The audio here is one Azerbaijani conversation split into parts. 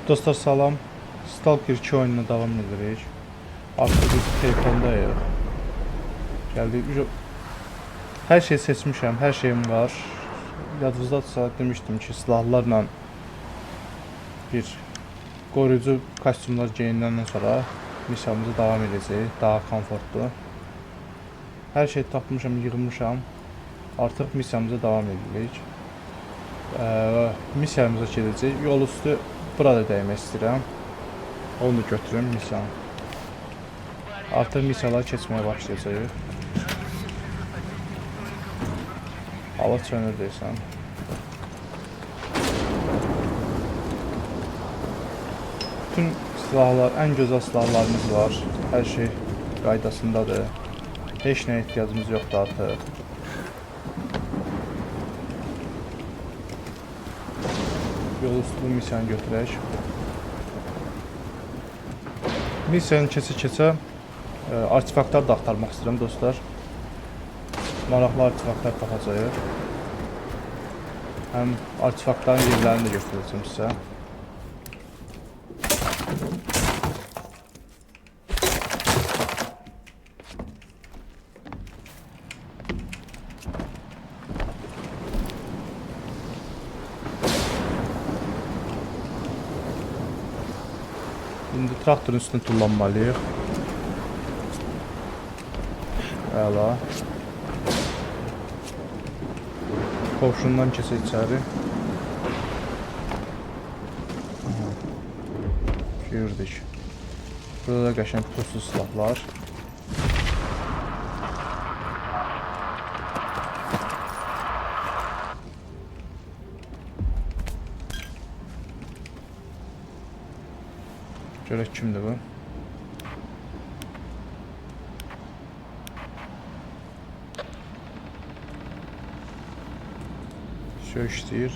Dostlar salam. Stalker 2 oyununa davam edirik. Artıq biz telefondayıq. Gəldik. Hər şey seçmişəm, hər şeyim var. Yadınızdadırsa demişdim ki, silahlarla bir qoruyucu kostyumlar geyindikdən sonra missiyamıza davam edəcəyik. Daha komfortlu. Hər şey tapmışam, yığmışam. Artıq missiyamıza davam edirik. Missiyamıza gedəcəyik. Yol üstü burada dəymək istəyirəm. Onu da götürüm missiyanı. Artıq missiyaları keçməyə başlayacağıq. Hava çönür deyirsən. Bütün silahlar, ən gözəl silahlarımız var. Hər şey qaydasındadır. Heç nəyə ehtiyacımız yoxdur artıq. Yol üstü missiyanı götürək. Missiyanı keçə-keçə artefaktlar da axtarmaq istəyirəm dostlar. Maraqlı artefaktlar tapacağıq. Həm artefaktların yerlərini də göstərəcəm sizə. İndi traktorun üstünə tullanmalıyıq. Əla. Qovşundan keçək içəri. Girdik. Burada da qəşəng pulsuz silahlar. Görək kimdir bu? Söz istəyir.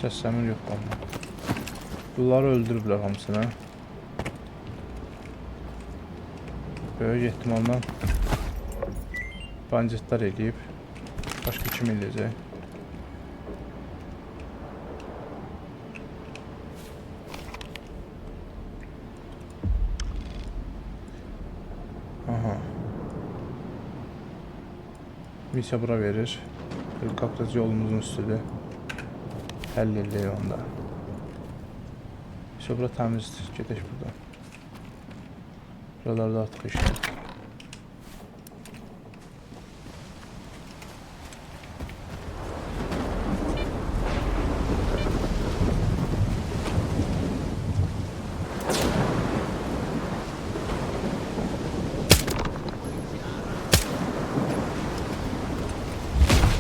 Səsləmir yox amma. Bunları öldürüblər hamısını. Böyük ehtimalla banditlər eləyib. Başqa kim eləyəcək? Aha. Missiya bura verir. Helikopter yolumuzun üstüdür. Həll eləyək onda. İşte bura təmizdir. Gedək buradan. Buralarda artıq iş yox.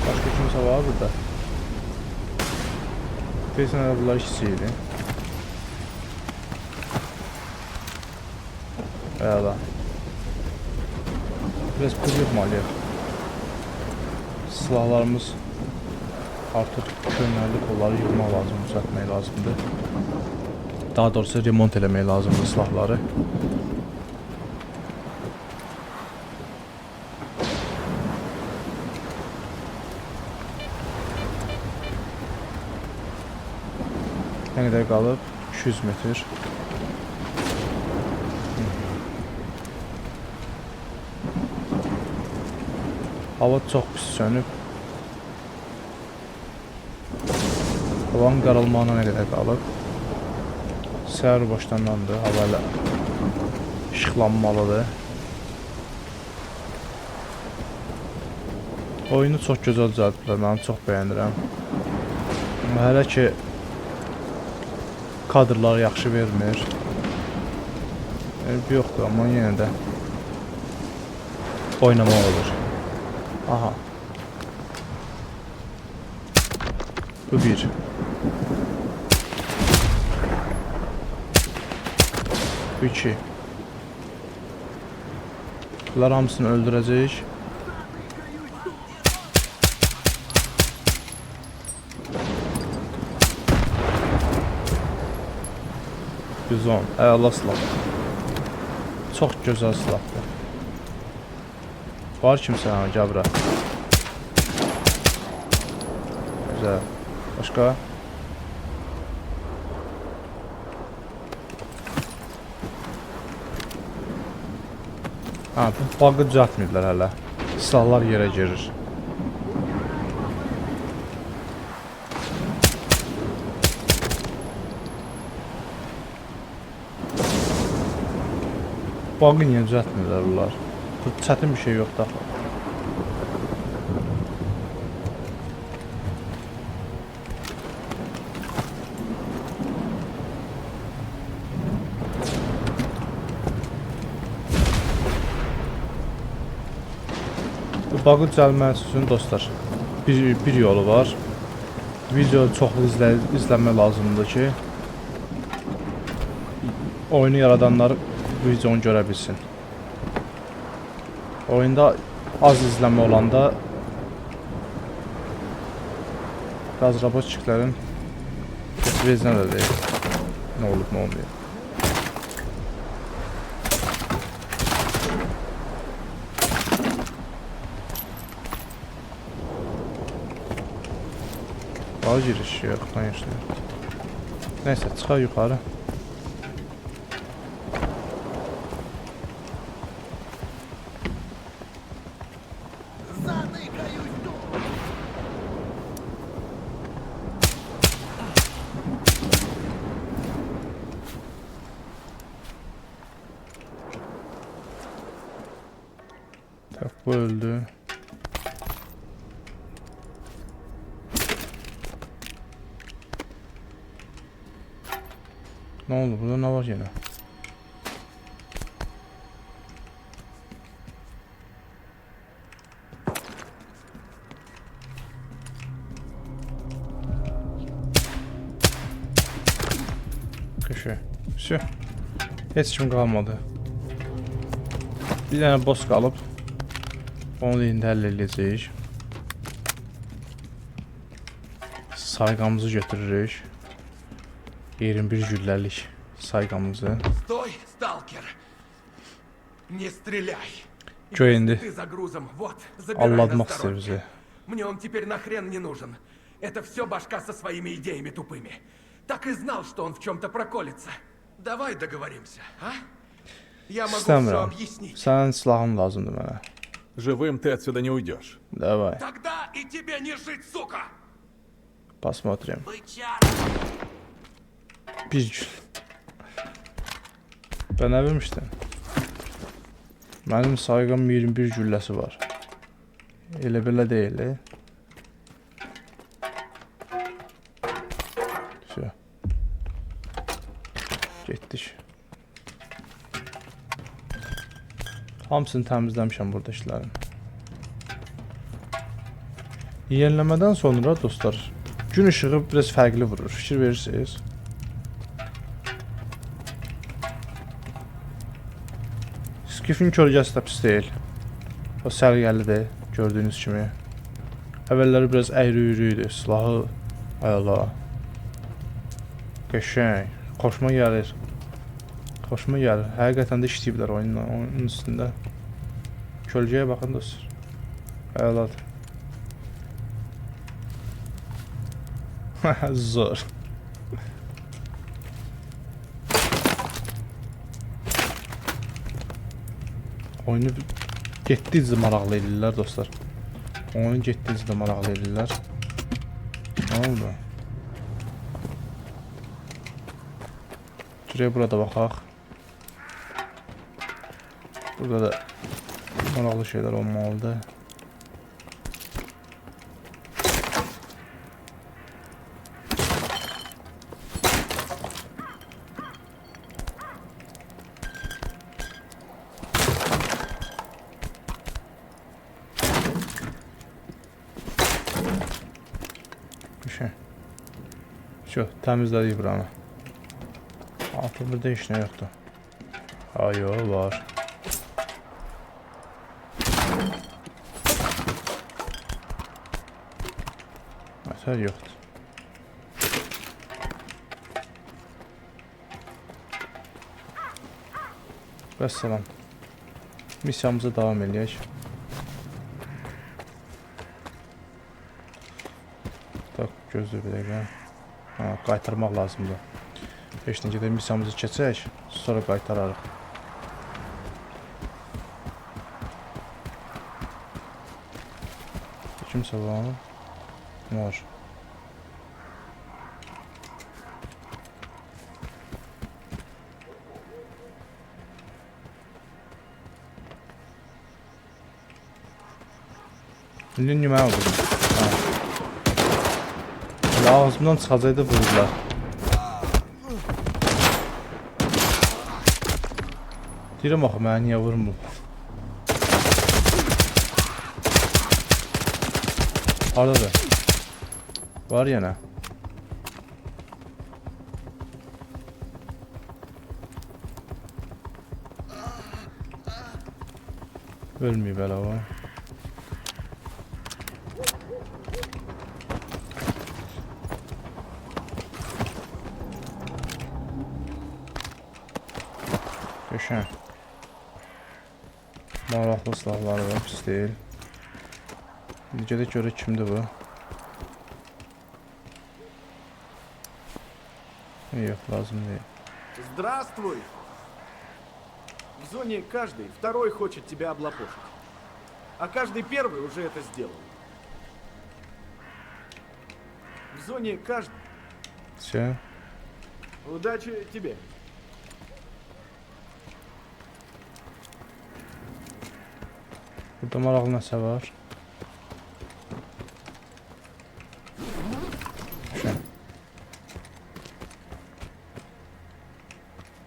Başqa kimsə var burada. Deyəsən hələ bunlar kiçik idi. Əla. Biraz pul yığmalıyıq. Silahlarımız artıq köhnəldi, onları yığmaq lazım, düzəltmək lazımdır. Daha doğrusu remont eləmək lazımdır silahları. Nə qədər qalıb? 200 metr. Hava çox pis sönüb. Havanın qaralmağına nə qədər qalıb? Səhər başlanandır, hava ilə işıqlanmalıdır. Oyunu çox gözəl düzəltdilər, mən çox bəyənirəm. Amma hələ ki kadrlar yaxşı vermir. Yoxdur, amma yenə də oynamaq olur. Aha. Bu bir. Bu iki. Bunlar hamısını öldürəcəyik. Güzel. Əla silah. Çox gözəl silahdır. Var kimsə ha, gəl bura. Güzel. Başqa? Ha, bu bug'ı düzəltməyiblər hələ. Silahlar yerə girir. Bug'ı niyə düzəltmirlər bunlar? Bu çətin bir şey yoxdur axı. Bu bug'ı düzəlməsi üçün dostlar bir yolu var. Video çoxlu izlənmə lazımdır ki, oyunu yaradanlar bu videonu görə bilsin. Oyunda az izlənmə olanda razraboçiklərin vezinə də deyil. Nə olub, nə olmuyor. Daha giriş yok, конечно. Neyse, çıxar yuxarı. Tak, bu öldü. Ne oldu? Burada ne var yine? Köşe. Şu. Heç kim qalmadı. Bir tane boss qalıb. Onu da indi həll edəcəyik. Sayğamızı götürürük. 21 gülləlik sayğamızı. Стой, сталкер! Не стреляй! Чё инди? Ты за грузом, вот, забирай Allatmaq на istəyir сторонке. bizi. Мне он теперь нахрен не нужен. Это все башка со своими идеями тупыми. Так и знал, что он в чем-то проколется. Давай договоримся, а? Я могу все İstəmirəm. объяснить. Sənin silahın lazımdır mənə. Живым ты отсюда не уйдешь. Давай, Тогда и тебе не жить, сука! посмотрим. Бычара! Bir gün. Ben nə vermişdim? Mənim sayğam 21 gülləsi var. Elə belə deyil. Şö. Getdik. Hamısını təmizləmişəm burada işlərin. Yeniləmədən sonra dostlar, gün ışığı biraz fərqli vurur. Fikir verirsiniz? Skifin kölgəsi də pis deyil. O sərgəlidir, gördüyünüz kimi. Əvvəlləri biraz əyri-üyrü idi, silahı ayala. Qəşəng, xoşuma gəlir. Xoşuma gəlir. Həqiqətən də işləyiblər oyunun üstündə. Kölgəyə baxın dostlar. Ayaladır. Zor. Oyunu getdikcə maraqlı edirlər dostlar. Oyunu getdikcə də maraqlı edirlər. Nə oldu? Şuraya burada baxaq. Burada da maraqlı şeylər olmalıdır. Şu təmizlədik buranı. Altında heç nə yoxdur. Ayo, var. Məsəl yoxdur. Vəssalam. Missiyamıza davam edək. Tak, gözlə bir dəqiqə. Ha, qaytarmaq lazımdır. Heç necə də missiyamızı keçək, sonra qaytararıq. kimsə var? Var. İndi niyə mənə vurdun? Elə ağzımdan çıxacaqdı vurdular. Deyirəm axı mənə niyə vurmur? Haradadır? Var yenə. Ölməyib hələ o. Qəşəng. Maraqlı silahları var, pis deyil. İndi gedək görək kimdir bu? Yox, lazım deyil. Здравствуй! В зоне каждый второй хочет тебя облапошить. А каждый первый уже это сделал. В зоне каждый... Все. Удачи тебе. Burada maraqlı nəsə var.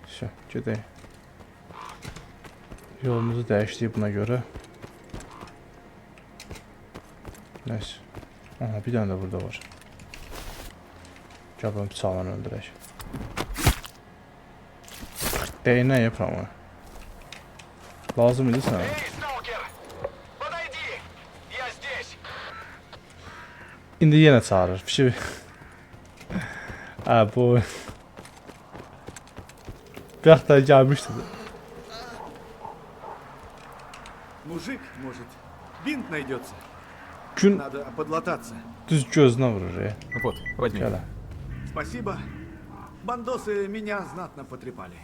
Şə, gedək. Yolumuzu dəyişdik buna görə. Nəysə. Aha, bir dənə də burada var. Gəl bunu bıçaqla öldürək. Değinə yapam ama. Lazım idi sənə. İndi yenə çağırır. Fişi. Ha bu. Bir hafta gelmişti. Мужик, может, бинт найдется. Gün Надо подлататься. düz gözünə vurur ya. Вот, возьми. Gələ. Спасибо. Бандосы меня знатно потрепали.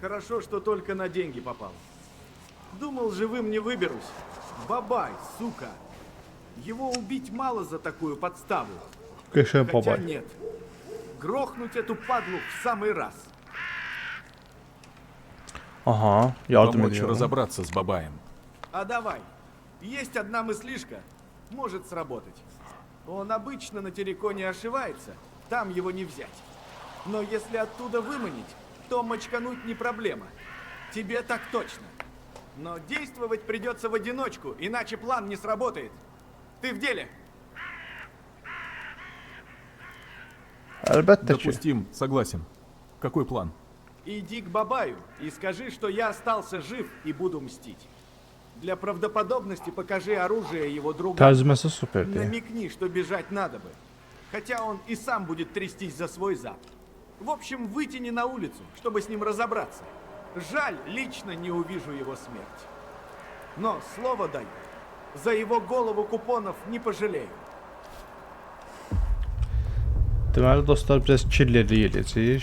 Хорошо, что только на деньги попал. Думал, живым не выберусь. Бабай, сука. Его убить мало за такую подставу. Qəşəng Хотя baba. нет. Грохнуть эту падлу в самый раз. Aha, yardım Помочь ediyor. разобраться с Бабаем. А давай. Есть одна мыслишка. Может сработать. Он обычно на Терриконе ошивается. Там его не взять. Но если оттуда выманить, то мочкануть не проблема. Тебе так точно. Но действовать придется в одиночку, иначе план не сработает. Ты в деле? Əlbəttə ki. Допустим, согласен. Какой план? Иди к Бабаю и скажи, что я остался жив и буду мстить. Для правдоподобности покажи оружие его друга. Tərcüməsi superdir. Намекни, что бежать надо бы. Хотя он и сам будет трястись за свой зад. В общем, вытяни на улицу, чтобы с ним разобраться. Жаль, лично не увижу его смерть. Но слово даю. За его голову купонов не пожалею. Deməli dostlar, biraz killerlik eləyəcəyik.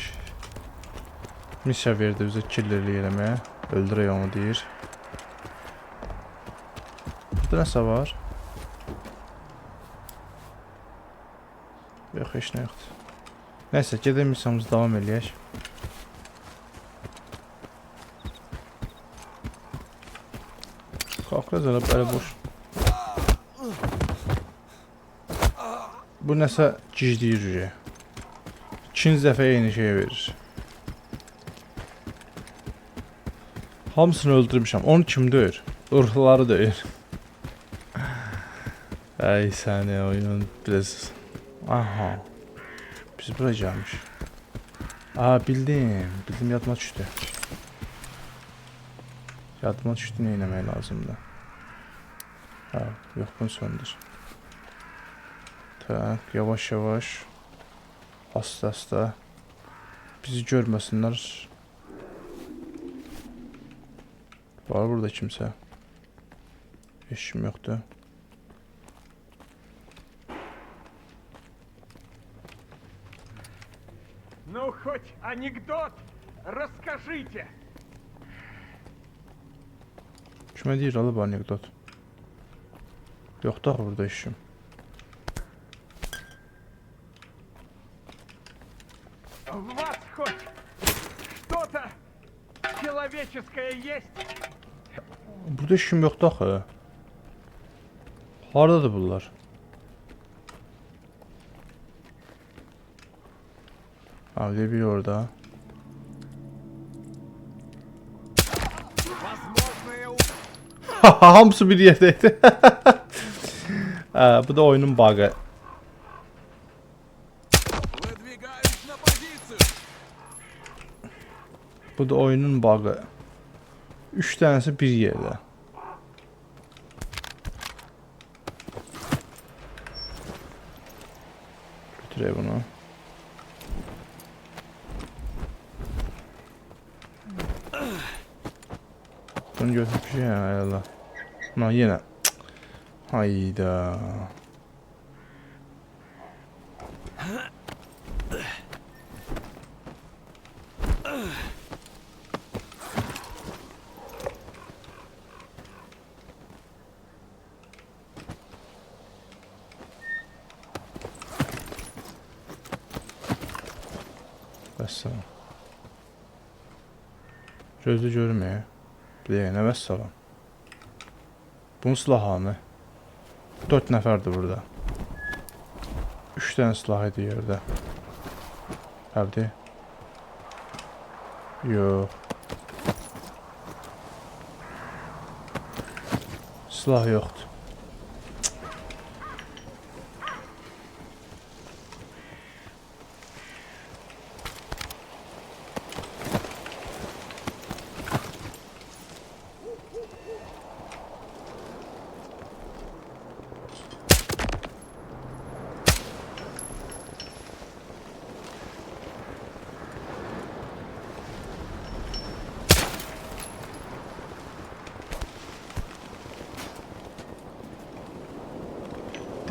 Misiya verdi bizə killerlik eləməyə. Öldürək onu deyir. Burada nəsə var? Yox, heç nə yoxdur. Nəysə, gedək misiyamızı davam eləyək. Qalqız elə belə boş. Bu nəsə gizləyir ürəyə. İkinci dəfə eyni şey verir. Hamısını öldürmüşəm. Onu kim döyür? Irhları döyür. Ay səni oyun biraz... Aha. Biz buraya gelmiş. Aa bildim. Bildim, yadıma düşdü. Yadıma düşdü, nə etmək lazımdır. Ha, yox, bunu söndür. Tak, yavaş yavaş. Asta asta. Bizi görməsinlər. Var burada kimsə. Heç kim yoxdur. Ну, хоть анекдот расскажите. Kimə deyir, alıb anekdot. Yoxdur axı burada işim. В вас хоть что-то человеческое есть? Burada heç kim yoxdur axı. Hardadır bunlar? Abi bir orada. Hamısı bir yerdeydi. Bu da oyunun bug'ı. Bu da oyunun bug'ı. 3 tanesi bir yerde. Götüreyim bunu. Bunu götürmüş ya ayarla. Buna yine. Cık. Hayda. Vəssalam. Gözlü görmüyor. Bir deyənə vəssalam. Bunun silahı 4 nəfərdir burada. 3 dənə silah idi yerdə. Həbdi. Yox. Silah yoxdur.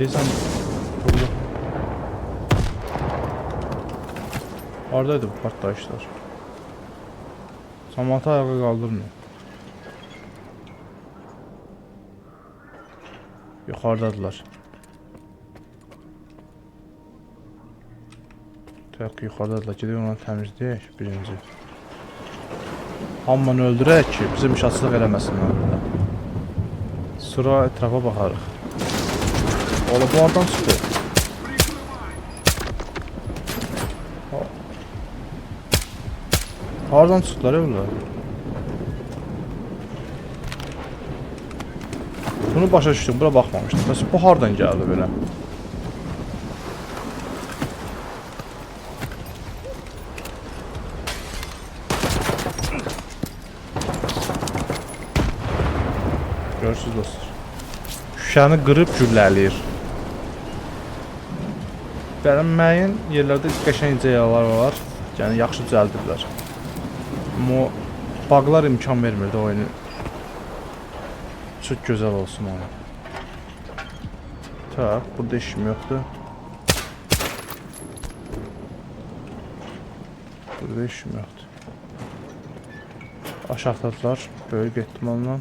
Deyirsən, burada. Haradaydı bu partlayışlar? Samatı ayağa qaldırmıyor. Yuxarıdadılar. Tək yuxarıdadılar. Gedək onları təmizləyək birinci. Hamını öldürək ki, bizim işatsızlıq eləməsinlər burada. Sıra ətrafa baxarıq. Ola bu adam çıktı. Hardan çıktılar ya bunlar? Bunu başa düşdüm, bura baxmamışdım. Bəs bu hardan gəldi belə? Görürsünüz dostlar. Şüşəni qırıb güllələyir. Bəli, müəyyən yerlərdə qəşəng cəyalar var. Yəni yaxşı düzəldirlər. Amma bug'lar imkan vermirdi oyunu. Çox gözəl olsun onu. Tak, burada işim yoxdur. Burada işim yoxdur. Aşağıdadılar, böyük ehtimalla.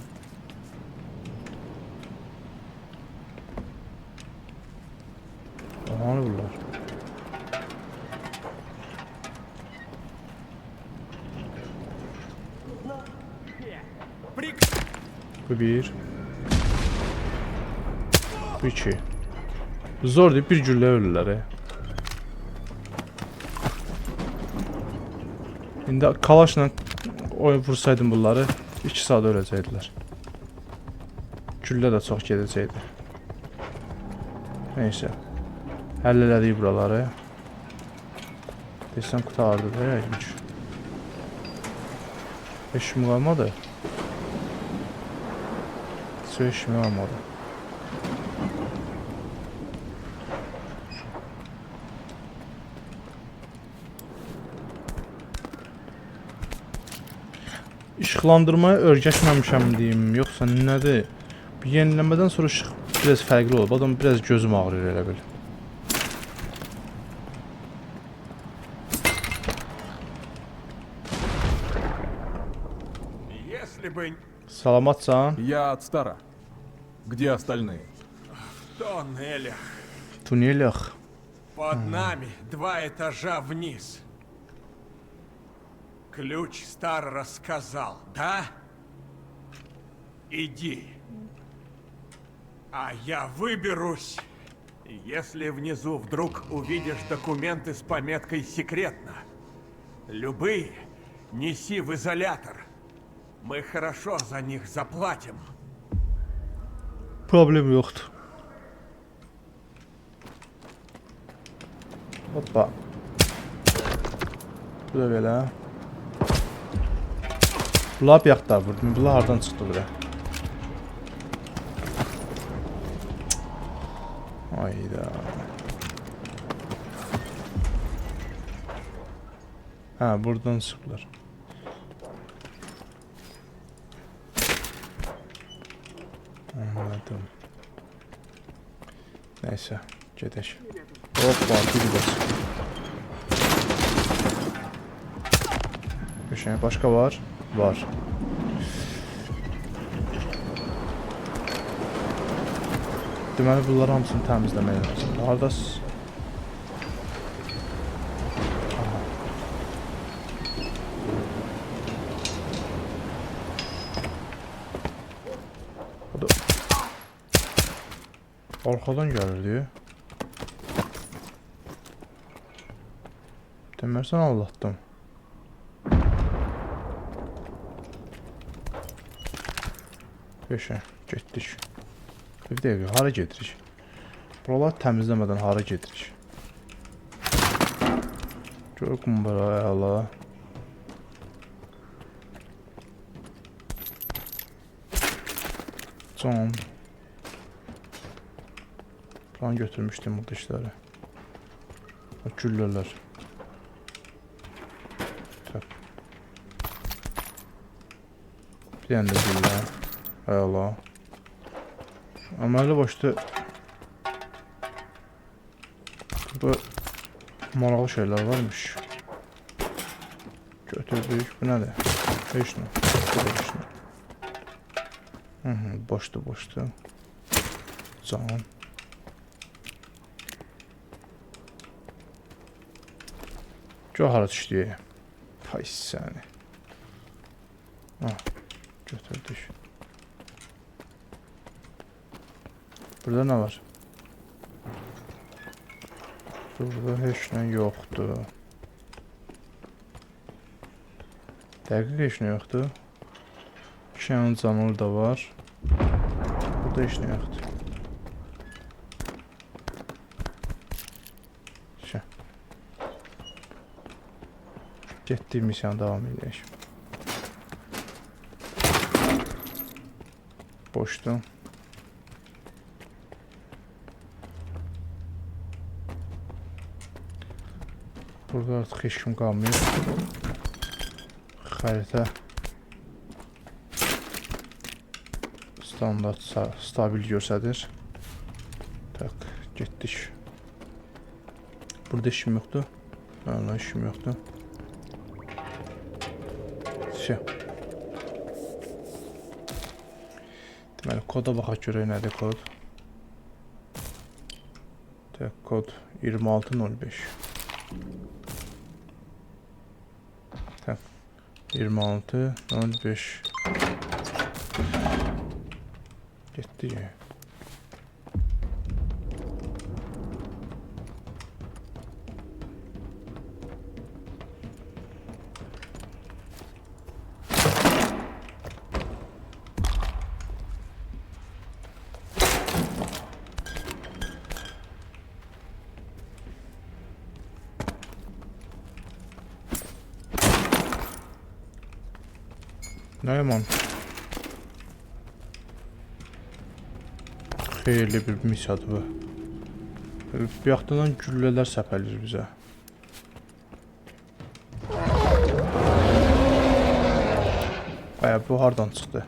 Hani bunlar? Bu bir. Bu iki. Zor deyib bir güllə ölürlər. İndi kalaşla vursaydım bunları 2 saat öləcəkdilər. Güllə də çox gedəcəkdi. Neyse. Həll elədik buraları. Desəm qutardı da ya güc. Eşim qalmadı. Eşim qalmadı. İşıqlandırmaya örgəşməmişəm deyim, yoxsa nədir? Bir yeniləmədən sonra işıq biraz fərqli olub. Adam biraz gözüm ağrıyor elə bil. Если бы Salamatsan. Я от Стара. Где остальные? в тоннелях Tunelях. под нами 2 этажа вниз. Ключ Стар рассказал, да? Иди. А я выберусь. Если внизу вдруг увидишь документы с пометкой «Секретно», любые неси в изолятор. Мы хорошо за них заплатим. Problem yoxdur. Hoppa. Bu da belə. Lap yaxda vurdum. Bunlar hardan çıxdı bura? Ayda. Ha, buradan çıxdılar. Anladım. Neyse, gedək. Hoppa, bir bas. Bir şey başqa var? Var. Deməli, bunları hamısını təmizləmək lazım. Hardasız? O da... Arxadan gəlirdi. Demirsən Allah'tan. Beşə, getdik. Bir dəqiqə, hara gedirik? Buralar təmizləmədən hara gedirik? Gör qumbara, əla. Can. Plan götürmüşdüm bu dişləri. Güllələr. Bir dənə də güllə. Əla. Əməli başda burada maraqlı şeylər varmış. Götürdük. Bu nədir? Heç nə. Bu da heç nə. Boşdur, boşdur. Can. Gör hara düşdük. Pay səni. Götürdük. Burada nə var? Burada heç nə yoxdur. Dəqiq heç nə yoxdur. İki canlı da var. Burada heç nə yoxdur. Getdik misyon davam edək. Boşdur. Burada artıq heç kim qalmıyor. Xəritə standart stabil göstərir. Tak, getdik. Burada heç kim yoxdur. Hala heç kim yoxdur. Deməli, koda baxaq görək nədir kod. Kod 2605. 2605. Getdi. Ne yaman xeyirli bir missiyadır bu. Bir yaxtadan güllələr səpəlir bizə. Bu hardan çıxdı?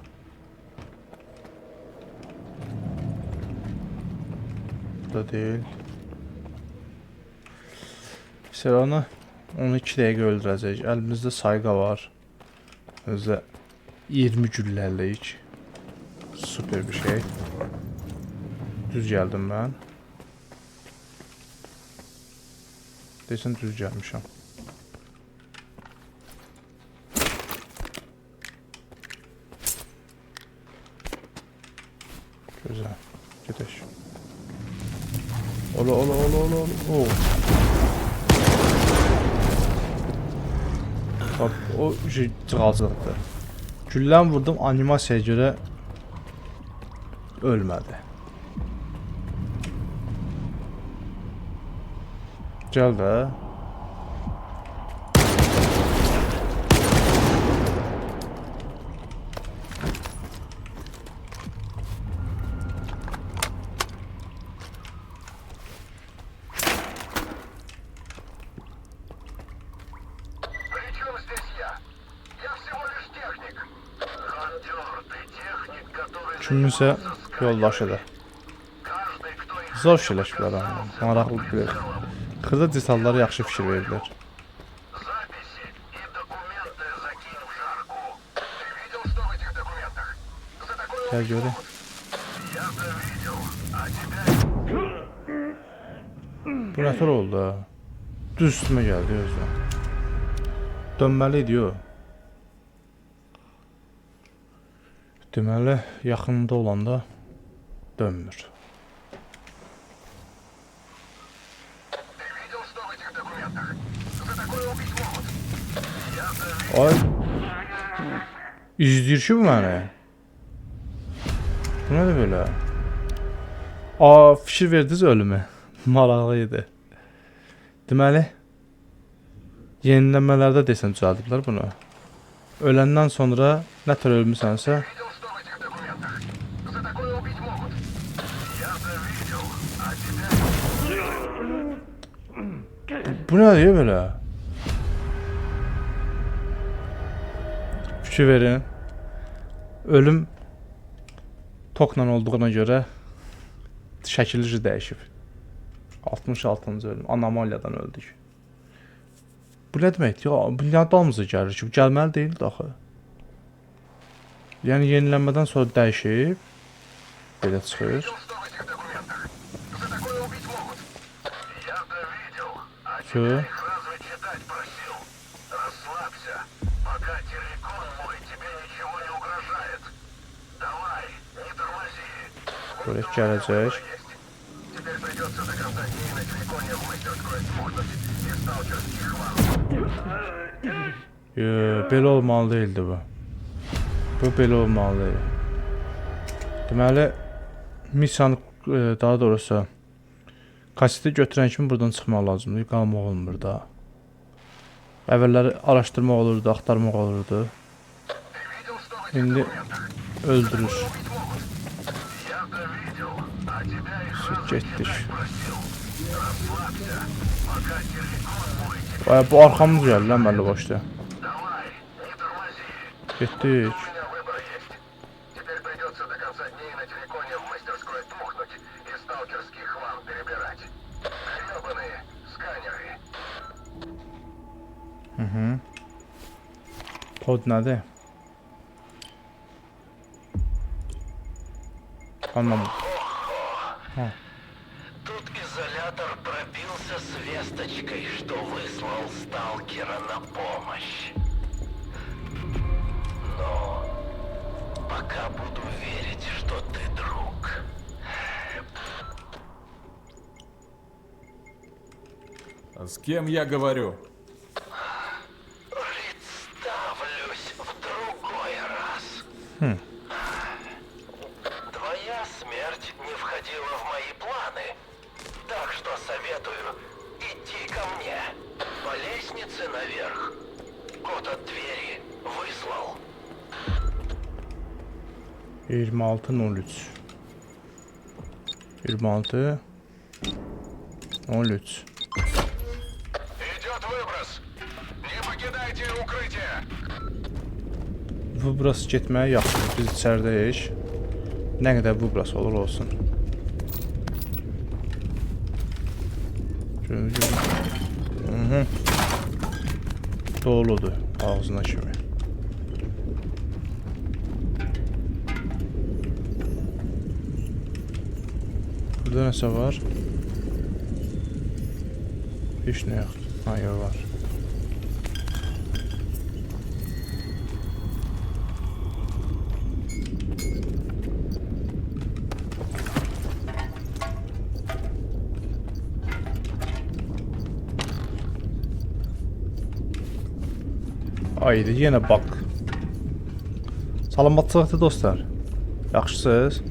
Burada deyil. Seranı 12 dəqiqə öldürəcək. Əlimizdə sayqa var. Özdə 20 güllələyik. Süper bir şey. Düz gəldim mən. Deyəsən düz gəlmişəm. Güzel. Gideş. Ola. Oo. Bak o cığalcılıqdır. Güllən vurdum, animasiyaya görə ölmədi. Gəl də. Причем здесь я? Я всего лишь техник. Хантер, ты техник, который Kiminsə yoldaşıdır. каждый, кто из Zor fikirləşiblər amma. Maraqlı bilir. Xırda detallara yaxşı fikir verirlər. записи и документы закинь в жарку. Ты видел, что в этих документах? За такое Gəl görək. я-то видел, а тебя Bu nətər oldu ha? Düz üstümə gəldi özü. Dönməli idi o. Deməli, yaxınında olanda dönmür. ты видел, что в этих документах? За такое убить могут. Ay. İzləyir ki bu məni. Bu nədir belə? Aa, fikir verdiniz ölümü. Maraqlı idi. Deməli, yenilənmələrdə desən düzəldiblər bunu. Öləndən sonra nə tər ölmüsənsə, Видел, что в этих документах? За такое убить могут. Я-то видел, а тебя bu nədir belə? Fikir verin. Ölüm tokla olduğuna görə şəkili dəyişib. 66-cı ölüm. Anomaliyadan öldük. Bu nə deməkdir? Ya, bu niyə dalımıza gəlir ki? Bu gəlməli deyildi axı. Yəni yenilənmədən sonra dəyişib. Belə çıxır. видел, что в этих документах? За такое убить могут. Я-то видел, а Всё. тебя их разве читать просил? Расслабься, пока террикон мой тебе ничего не угрожает. Давай, не тормози. Böyle gələcək. Есть. Теперь придется до конца дней на терриконе в мастерской смухнуть и сталкерский хвал. Belə olmalı değildi bu. Bu belə olmalı deyil. Deməli, missiyanı, daha doğrusu kaseti götürən kimi buradan çıxmaq lazımdır. Qalmaq olmur da. Əvvəlləri araşdırmaq olurdu, axtarmaq olurdu. Ты видел, что в этих İndi öldürür. Я-то видел, а тебя их разве Getdik. просил? Расслабься, пока террикон мой тебе... Baya bu arxamız gəldi lan bəlli başda. Давай, не тормози. Getdik. У меня выбор есть. Теперь придется до конца дней на терриконе в мастерской тухнуть и сталкерский хлам перебирать. Гребаные сканеры. Kod nədir? Anlamadım. Тут изолятор пробился с весточкой, что выслал сталкера на помощь. Но пока буду верить, что ты друг. А с кем я говорю? Представлюсь в другой раз. Твоя смерть не входила в мои планы, так что советую идти ко мне. По лестнице наверх. Код от двери выслал. 26.03 26 13 Идет выброс. Не покидайте укрытие. Vibras getməyə yaxşıdır. Biz içəridəyik. Nə qədər vibras olur olsun. Görün. Doludur ağzına kimi. Burada nəsə var? Heç nə yoxdur. Hayır var. Haydi yenə bak. Salamatçılıqda dostlar. Yaxşısınız?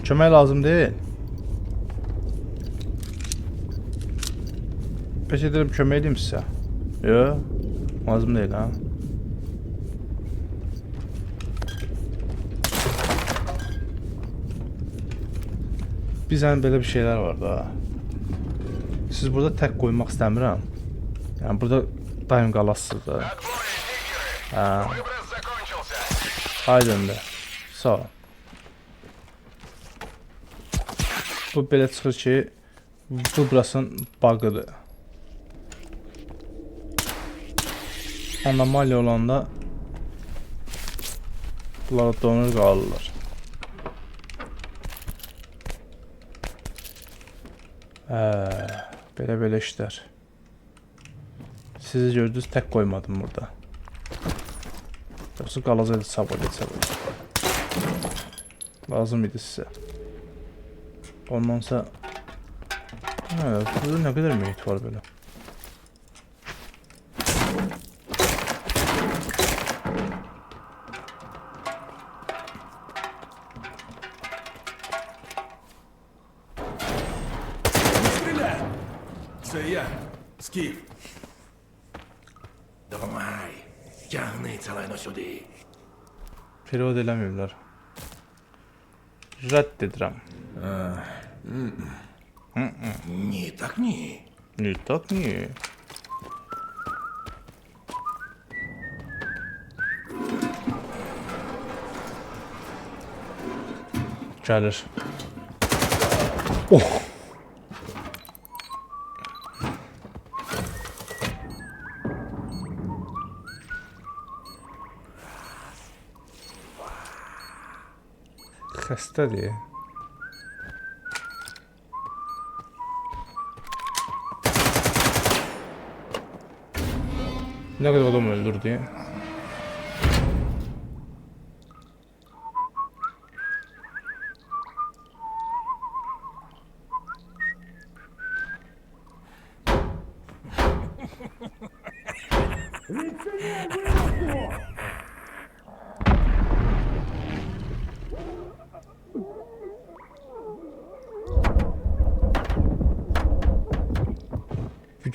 Kömək lazım deyil. Pək edirəm kömək edeyim sizə. Yox, lazım deyil ha. Bizən belə bir şeylər var da. Siz burada tək qoymaq istəmirəm. Yəni burada daim qalasınız da. Hə. Aydındır. Sağ ol. Bu belə çıxır ki, bu burasının bug'ıdır. Anomaliya olanda bunlara donur qalırlar. Belə işlər. Sizi gördünüz, tək qoymadım burada. Yoxsa qalacaqdı sabah. Lazım idi sizə. Ondansa... Burada nə qədər meyit var belə? Це я, Скіф. Давай, тягни целено сюди. Periyod eləməyiblər. Rədd edirəm. Ні, так ні. Ні, так ні. Gəlir. Oh! Xəstədir. Ne kadar adam öldürdü?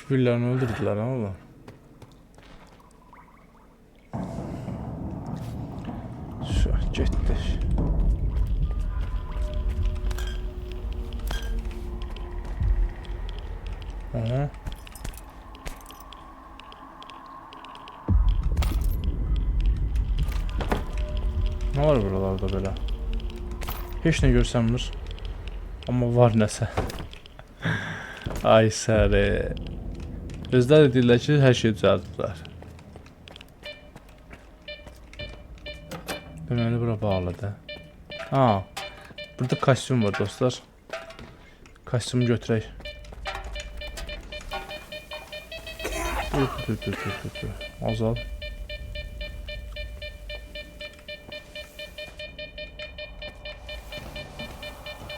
Birbirlerini öldürdüler ama. Getdik. Aha. Ne var buralarda böyle? Hiç ne görsemdir. Ama var nəsə. Ay səri. Özləri deyirlər ki, hər şey düzəldiblər. Deməli bura bağlıdır. Ha, burada kostyum var dostlar. Kostyumu götürək. Dur. Azal.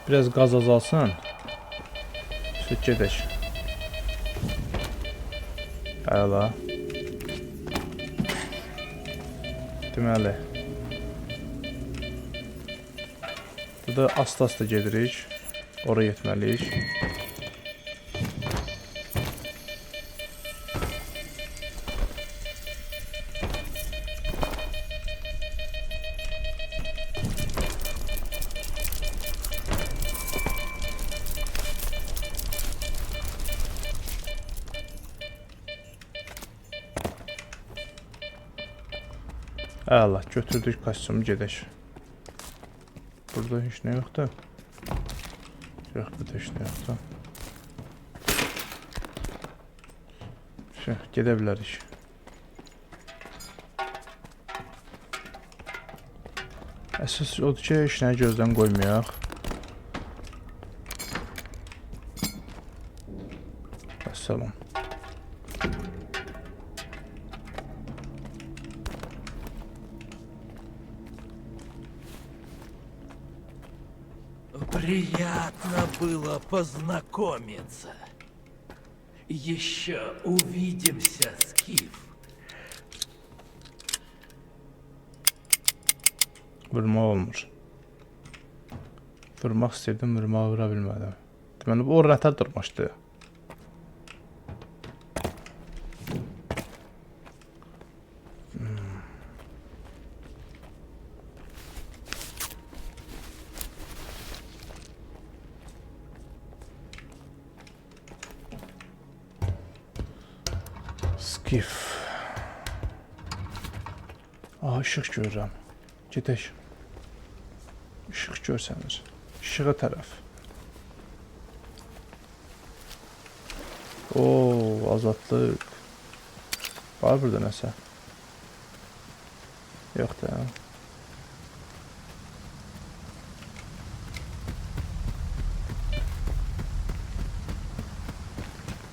Biraz qaz azalsın. Süt gedək. Əla. Deməli. Burada asta gedirik. Oraya getməliyik. Əla, götürdük kostyumu, gedək. Burada heç nə yoxdur. Yox, burada heç nə yoxdur. Gedə bilərik. Əsas odur ki, heç nəyi gözdən qoymayaq. Əssalam. Приятно было познакомиться. Еще увидимся, Скиф. Vurmaq olmur. Vurmaq istəyirdim, vurmağı vura bilmədim. Deməli, bu orada durmuşdu. Skif. Aha, işıq görürəm. Gedək. İşıq görsənir. İşığa tərəf. Oo, azadlıq. Var burada nəsə? Yox da.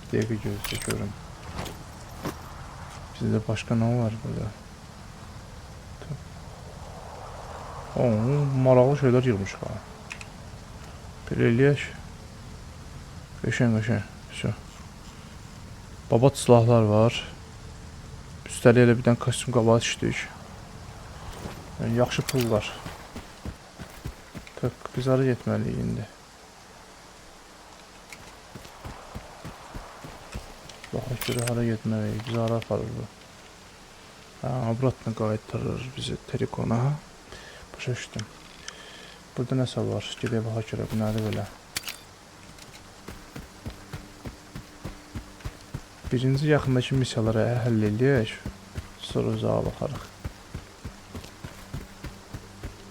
Bir dəqiqə gözlə görüm. Bizdə başqa nə var burada? Oo, maraqlı şeylər yığmışıq ha. Belə eləyək. Qəşəng. Şu. Babat silahlar var. Üstəlik elə bir dənə kostyum qabağı düşdük. Yəni, yaxşı pul var. Tak, biz hara getməliyik indi? Baxaq görə hara getməliyik, bizi hara aparır bu? Obratını qayıtdırır bizi Terikona. Başa düşdüm. Burada nəsə var? Gedək baxaq görə, bu nədir belə? Birinci yaxındakı missiyaları həll eləyək, sonra uzağa baxarıq.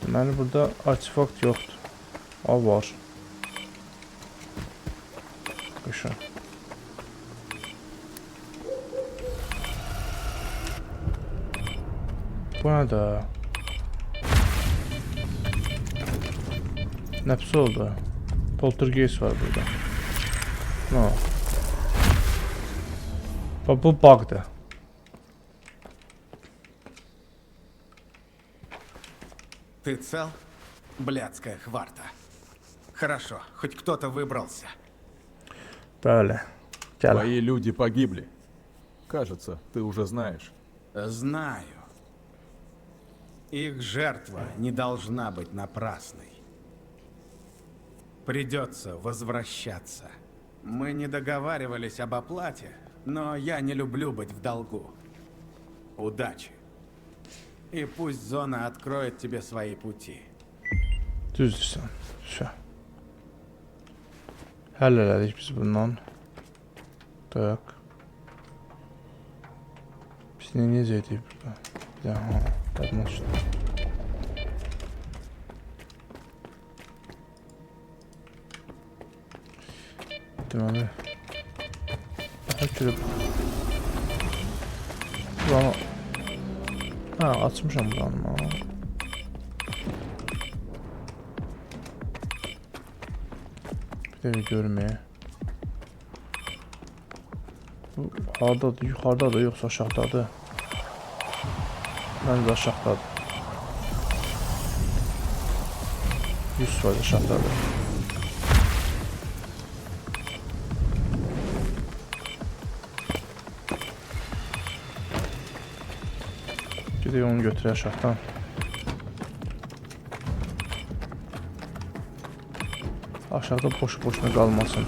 Deməli, burada artefakt yoxdur. A, var. Qışa. Bu nədə? Nəpsi oldu. Poltergeist var burada. No. Bu bug'dır. Ты цел? Блядская хварта. Хорошо, хоть кто-то выбрался. Bəli. Gəl. Твои люди погибли. Кажется, ты уже знаешь. Знаю. Их жертва не должна быть напрасной. Придется возвращаться. Мы не договаривались об оплате, но я не люблю быть в долгу. Удачи. И пусть зона откроет тебе свои пути. Düzdürsən. Şə. Həll elədik biz bundan. Tak. Biz nə necəydik burada? Bir daha, dadına düşdü. Deməli. Baxaq görüb. Buranı... Ha, açmışam buranı. Bir də görməyə. Bu hardadır? Yuxarıdadır, yoxsa aşağıdadır? Məncə aşağıdadır. 100% aşağıdadır. Gedək onu götürək aşağıdan. Aşağıda boş-boşuna qalmasın.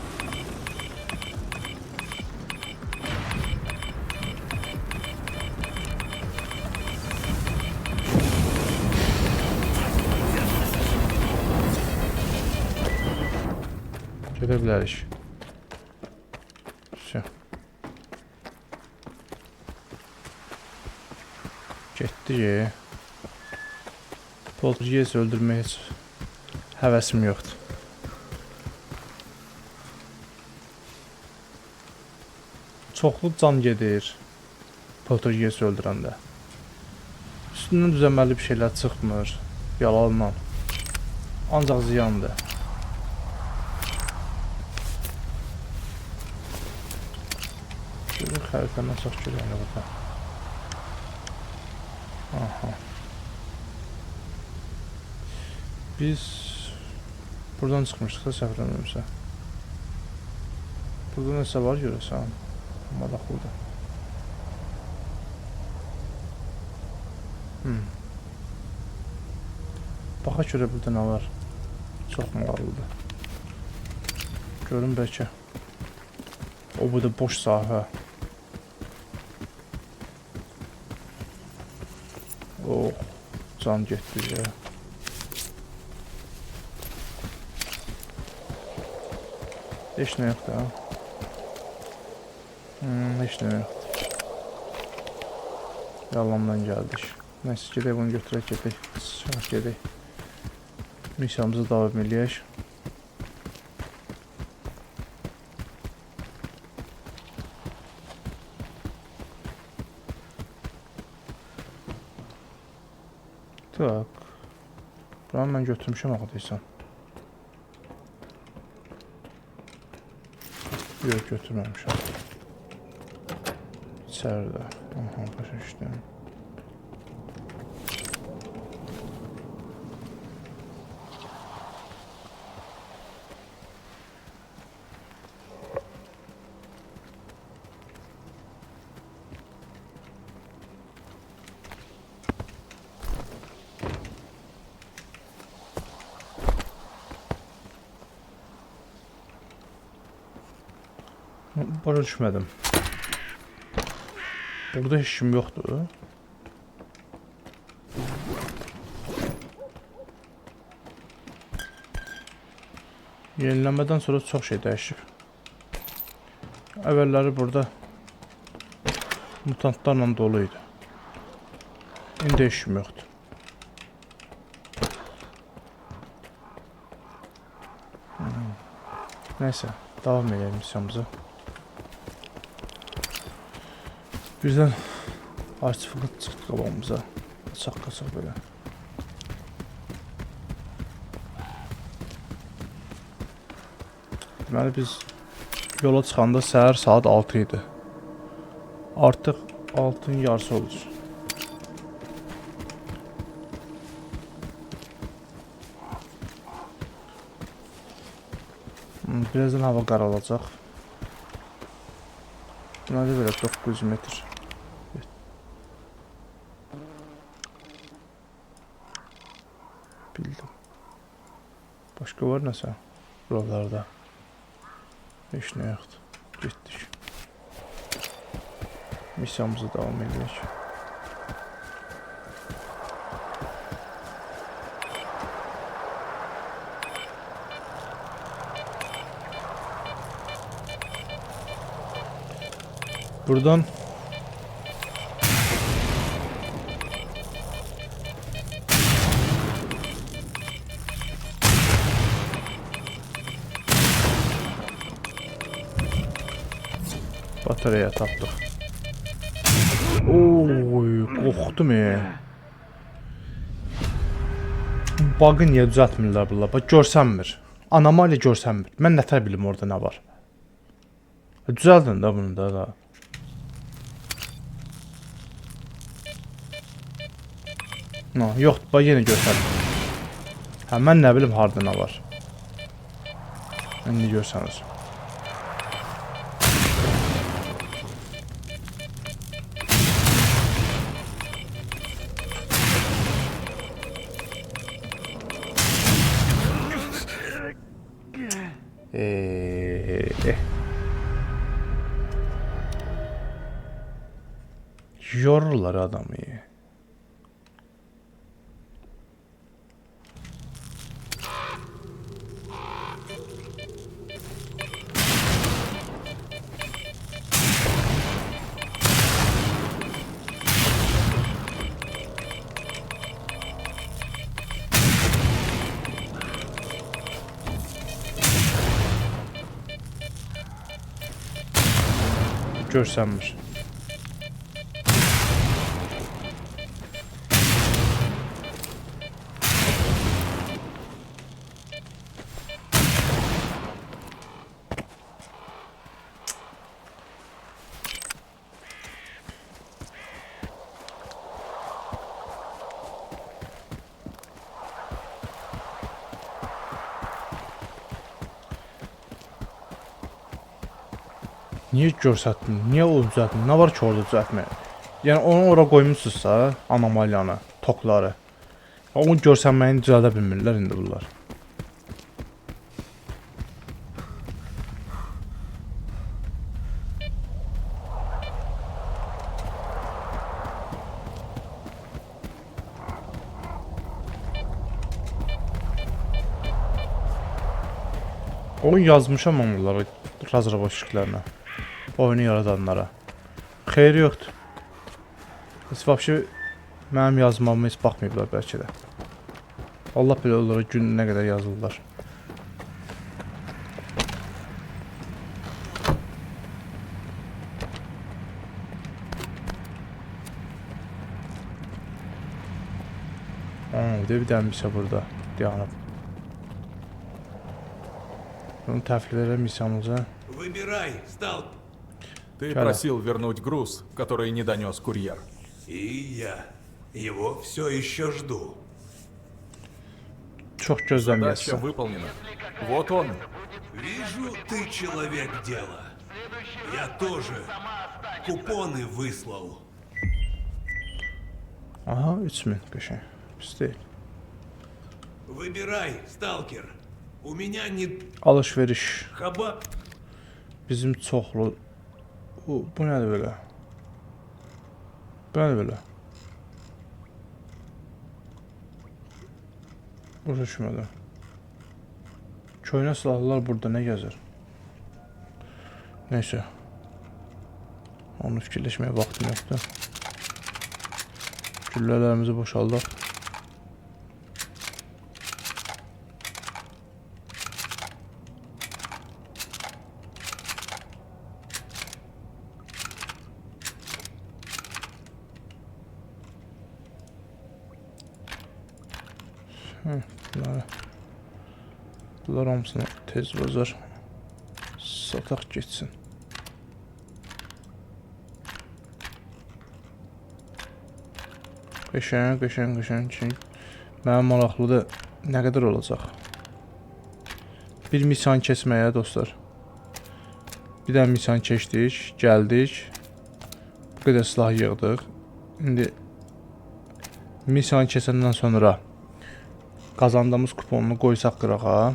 Gedə bilərik. Всё. Getdik. Poltergeist öldürməyə heç həvəsim yoxdur. Çoxlu can gedir Poltergeist öldürəndə. Üstündən düzəməli bir şeylər çıxmır. Yalanla. Ancaq ziyandır. Görün xəritədən çox görək burada. Aha. Biz buradan çıxmışıq da səhv eləmirəmsə. Burada nəsə var görəsən. Maraqlıdır. Baxa görə burada nə var? Çox maraqlıdır. Görün bəlkə. O bu da boş sahə. Oh, can getdi ya. Heç nə yoxdur ha. Heç nə yoxdur. Yalandan gəldik. Nəysə, gedək bunu götürək, gedək. Çabuk gedək. Missiyamızı davam eləyək. Tak. Buranı mən götürmüşəm axıdıysan. Yox, götürməmişəm. İçəridə. Aha, başa düşdüm. Başa düşmədim. Burada heç kim yoxdur. Yenilənmədən sonra çox şey dəyişib. Əvvəlləri burada mutantlarla dolu idi. İndi heç kim yoxdur. Nəysə, davam edelim missiyamıza. Birdən artifakt çıxdı qabağımıza. Qaçaq belə. Deməli biz yola çıxanda səhər saat 6 idi. Artıq 6-ın yarısı olur. Birazdan hava qaralacaq. Deməli belə 900 metr. Bildim. Başqa var nəsə? Buralarda. Heç nə yoxdur. Getdik. Missiyamızı davam edək. Buradan batareya tapdıq. Oy, qorxdum ya. Bug'ı niyə düzəltmirlər bunlar? Bax, görsənmir. Anomaliya görsənmir. Mən nətər bilim orada nə var? Düzəldin də bunu da. No, yoxdur, bax yenə görsənmir. Hə, mən nə bilim harda nə var. İndi görsənir. Yorurlar adamı. Görsənmir. Niyə görsətdin? Niyə o düzəltdin? Nə var ki orada düzəltməyə? Yəni onu ora qoymusunuzsa, anomaliyanı, tokları. Onu görsənməyini düzəldə bilmirlər indi bunlar. Oyun yazmışam onlara, razraboşçilərlə, oyunu yaradanlara. Xeyri yoxdur. Heç vəbşi mənim yazmamı heç baxmayıblar bəlkə də. Allah bilir onlara gün nə qədər yazırlar. Bir dənə misya burada dayanıb. Bunu təhvil verə misyamıza. Выбирай, стал. Ты Чё, просил вернуть груз, который не донес курьер. И я его все еще жду. Çox Задача gözləməyəsən. выполнена. Вот он. Вижу, ты человек дела. Я тоже купоны выслал. Aha, 3000 qəşəng. Pis deyil. Выбирай, сталкер. У меня не Alış-veriş. хаба... Bizim çoxlu. Bu nədir belə? Bu nədir belə? Başa düşmədim. Köynə silahlılar burada nə gəzir? Neysə. Onu fikirləşməyə vaxtım yoxdur. Güllələrimizi boşaldaq. Bunlar hamısını tez bozar. Sataq geçsin. Qəşəng. Mənim maraqlıdır. Nə qədər olacaq? Bir misyan keçməyə dostlar. Bir dənə misyan keçdik, gəldik. Bu qədər silah yığdıq. İndi misyan keçəndən sonra qazandığımız kuponunu qoysaq qırağa.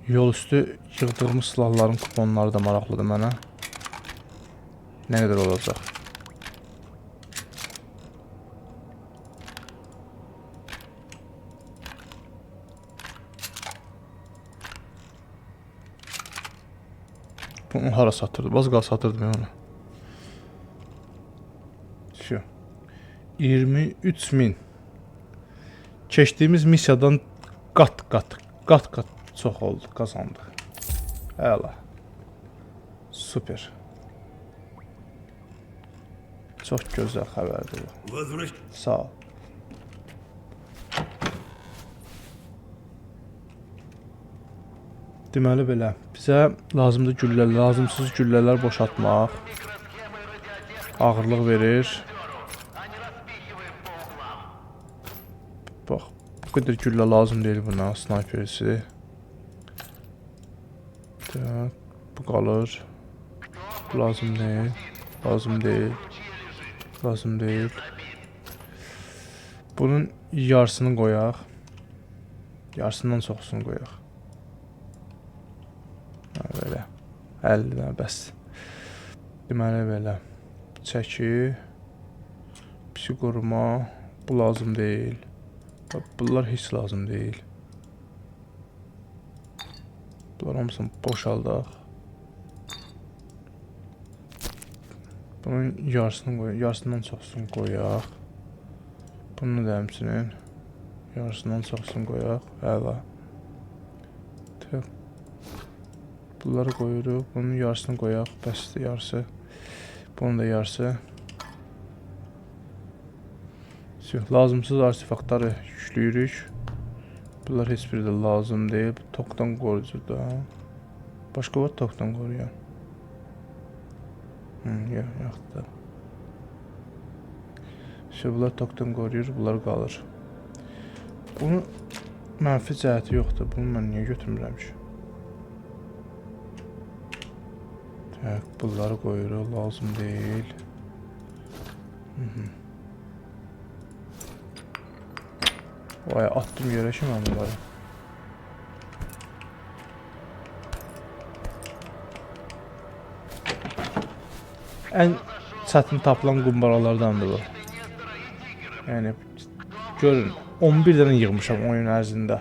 Yol üstü yığdığımız silahların kuponları da maraqlıdır mənə. Nə qədər olacaq? Bunu hara satırdım? Az qal satırdım ya onu. Şu. 23.000. Keçdiyimiz missiyadan qat çox oldu, qazandıq. Əla. Super. Çox gözəl xəbərdir bu. Возвращ... Sağ ol. Deməli belə, bizə lazımdır güllələr, lazımsız güllələr boşaltmaq. Ağırlıq verir. Bax, bu qədər güllə lazım deyil buna, snayperisi. Bu qalır. Bu lazım deyil. Lazım deyil. Bunun yarısını qoyaq. Yarısından çoxsunu qoyaq. Belə. 50 dənə bəs. Deməli belə. Çəki. Pisi qoruma. Bu lazım deyil. Bunlar heç lazım deyil. Bunlar hamısını boşaldaq. Bunun yarısını qoyaq. Yarısından çoxsunu qoyaq. Bunu da həmçinin yarısından çoxsunu qoyaq. Əla. Bunları qoyuruq. Bunun yarısını qoyaq. Bəsdir yarısı. Bunun da yarısı. Lazımsız artefaktları yükləyirik. Bunlar heç biri də lazım deyil. Tokdan qoruyucu da. Başqa var tokdan qoruyan. Yoxdur. Bunlar tokdan qoruyur. Bunlar qalır. Bunun mənfi cəhəti yoxdur. Bunu mən niyə götürmürəm ki? Tak, bunları koyuruq, lazım deyil. Vay, attım yerə ki mən bunları. Ən çətin tapılan qumbaralardandır bu. Yəni görün, 11 dənə yığmışam oyun ərzində.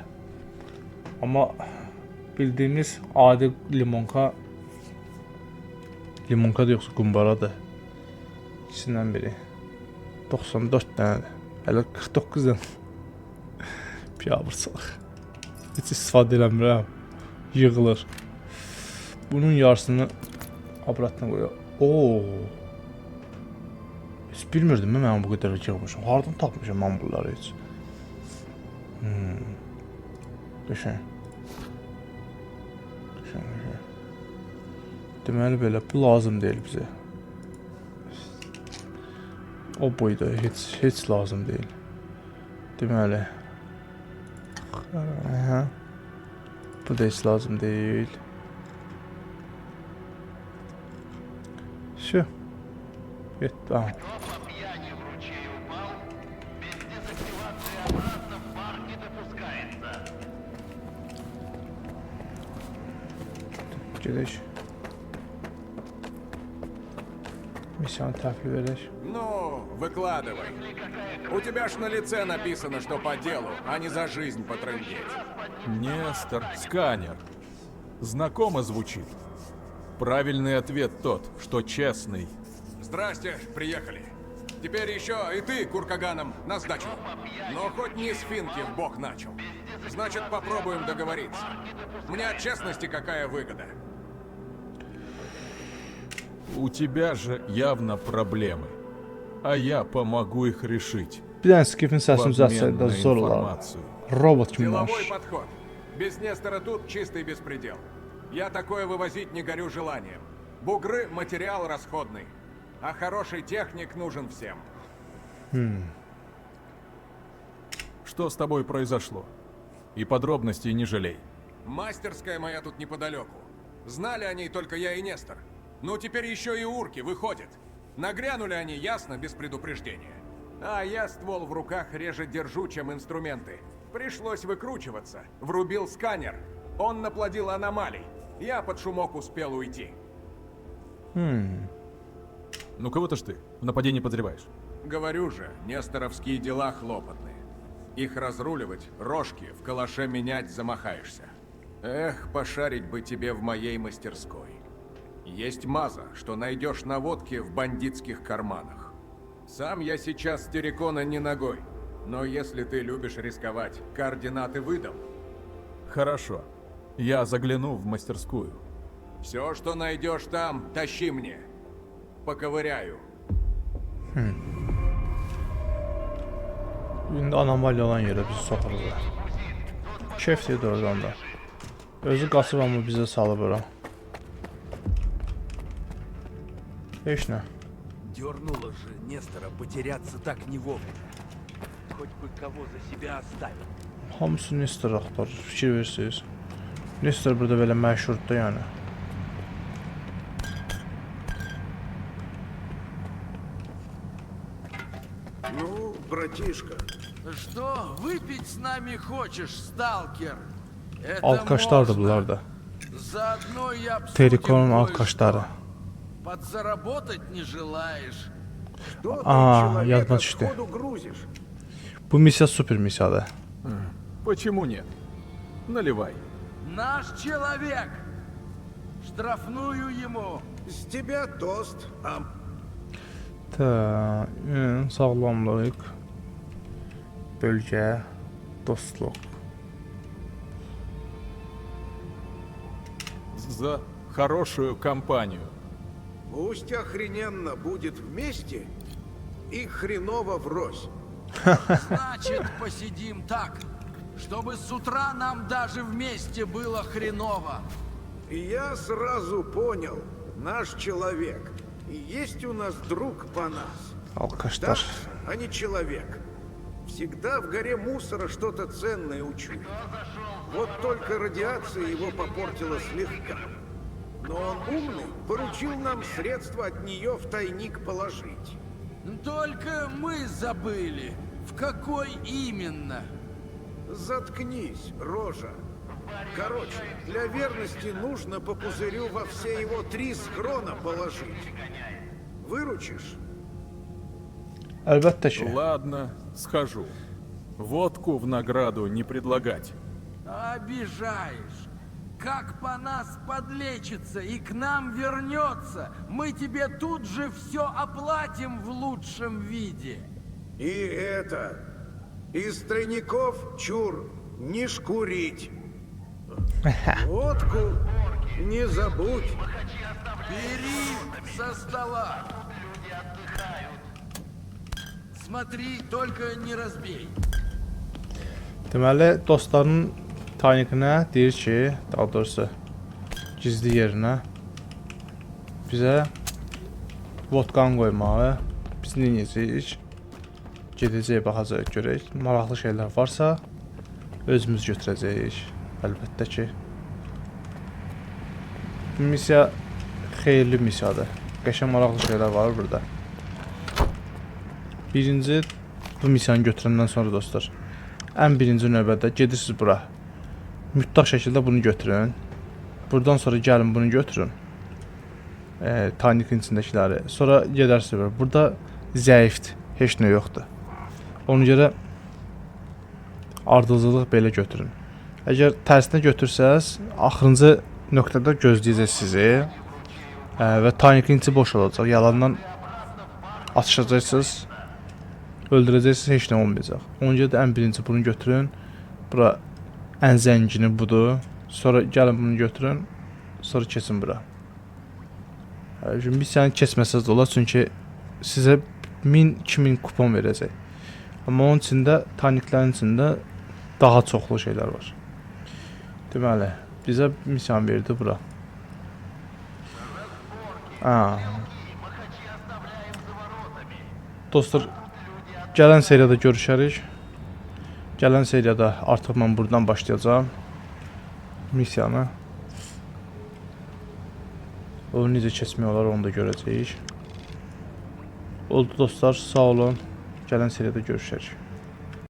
Amma bildiyimiz adi limonka da yoxsa qumbaradır. İkisindən biri. 94 dənədir. Hələ 49 dənə. Piyabırçılıq. Heç istifadə eləmirəm. Yığılır. Bunun yarısını abratına qoyuyor. Oo. Heç bilmirdim mən bu qədər yığmışam. Hardan tapmışam mən bunları heç? Qəşəng. Deməli belə, bu lazım deyil bizə. O boyda heç lazım deyil. Deməli. Bu da heç lazım deyil. Şu. Getdi. Кто по пьяни в ручей упал, без дезактивации обратно в бар не допускается. Gedək. Missiyanı təhvil verək. Ну, выкладывай. У тебя ж на лице написано, что по делу, а не за жизнь потрындеть. Нестор, сканер. Знакомо звучит. Правильный ответ тот, что честный. Здрасте, приехали. Теперь еще и ты, Куркаганом, на сдачу. Но хоть не с финки в бок начал. Значит, попробуем договориться. Мне от честности какая выгода? У тебя же явно проблемы. А я помогу их решить. Bir dənə Skifin В səsini обмен düzəltsək də на zor olar. информацию. Robot kimi Деловой maş. подход. Без Нестора тут чистый беспредел. Я такое вывозить не горю желанием. Бугры — материал расходный. А хороший техник нужен всем. Что с тобой произошло? И подробностей не жалей. Мастерская моя тут неподалеку. Знали о ней только я и Нестор. Ну теперь еще и урки выходят. Нагрянули они, ясно, без предупреждения. А я ствол в руках реже держу, чем инструменты. Пришлось выкручиваться. Врубил сканер. Он наплодил аномалий. Я под шумок успел уйти. Ну кого-то ж ты в нападении подозреваешь. Говорю же, несторовские дела хлопотные. Их разруливать, рожки в калаше менять замахаешься. Эх, пошарить бы тебе в моей мастерской. Есть маза, что найдешь наводки в бандитских карманах. Сам я сейчас с Террикона не ногой. Но если ты любишь рисковать, координаты выдам. Хорошо. Я загляну в мастерскую. Все, что найдешь там, тащи мне. Поковыряю. İndi anomali olan yerə bizi soxuruz. Keyf dedi oradan da. Özü qaçıb amma bizə salıb ora. Heç nə. Дернуло же Нестора потеряться так не вовремя. Хоть бы кого за себя оставил. Hamısı Nestor axtarır. Fikir versiniz. Nestor burada belə məşhurdur da yəni. Ну, братишка, Что, выпить с нами хочешь, сталкер? Это Alkaşlardır можно. bunlar da. Заодно и обсудим Terrikon'un кое-что. alkaşları. Подзаработать не желаешь? что ты А, я человека значит, сходу грузишь? Bu missiya super missiyadır. Почему нет? Наливай. Наш человек! Штрафную ему! С тебя тост, а Sağlamlıq, bölgə, dostluq. За хорошую компанию. пусть охрененно будет вместе и хреново врозь. Значит, посидим так, чтобы с утра нам даже вместе было хреново. И я сразу понял, наш человек. И есть у нас друг по нас. Alkaşlar. Так, а не человек. Всегда в горе мусора что-то ценное учуял. Вот только радиация его попортила слегка. Но он умный, поручил нам средства от нее в тайник положить. Только мы забыли, в какой именно. Заткнись, рожа. Короче, для верности нужно по пузырю во все его 3 схрона положить. Выручишь? Əlbəttə ki. Ладно, схожу. Водку в награду не предлагать. Обижаешь. Как по нас подлечится и к нам вернется, мы тебе тут же все оплатим в лучшем виде. И это... Из тройников чур не шкурить. Водку не забудь. Бери со стола. Смотри, только не разбей. Deməli, dostların taynikinə deyir ki, daha doğrusu gizli yerinə bizə vodkan qoymağı, biz nə edəcəyik? Gedəcək, baxacaq, görək. Maraqlı şeylər varsa özümüz götürəcəyik. Əlbəttə ki. Bu missiya xeyirli missiyadır. Qəşəng maraqlı şeylər var burada. Birinci, bu missiyanı götürəndən sonra dostlar, ən birinci növbədə gedirsiniz bura. Mütləq şəkildə bunu götürün. Buradan sonra gəlin bunu götürün. Taynikin içindəkiləri. Sonra gedərsiniz bura. Burada zəifdir. Heç nə yoxdur. Ona görə ardıcıllıq belə götürün. Əgər tərsinə götürsəz, axırıncı nöqtədə gözləyəcək sizi və taynikin içi boş olacaq. Yalandan atışacaqsınız, öldürəcəksiniz, heç nə olmayacaq. Ona görə də ən birinci bunu götürün. Bura ən zəngini budur. Sonra gəlin bunu götürün, sonra keçin bura. Missiyanı keçməsəz də olar, çünki sizə 1000-2000 kupon verəcək. Amma onun içində, tayniklərin içində daha çoxlu şeylər var. Deməli, bizə missiyan verdi bura. Dostlar, gələn seriyada görüşərik. Gələn seriyada artıq mən buradan başlayacağım missiyanı. Onu necə keçmək olar, onu da görəcəyik. Oldu dostlar, sağ olun. Gələn seriyada görüşərik.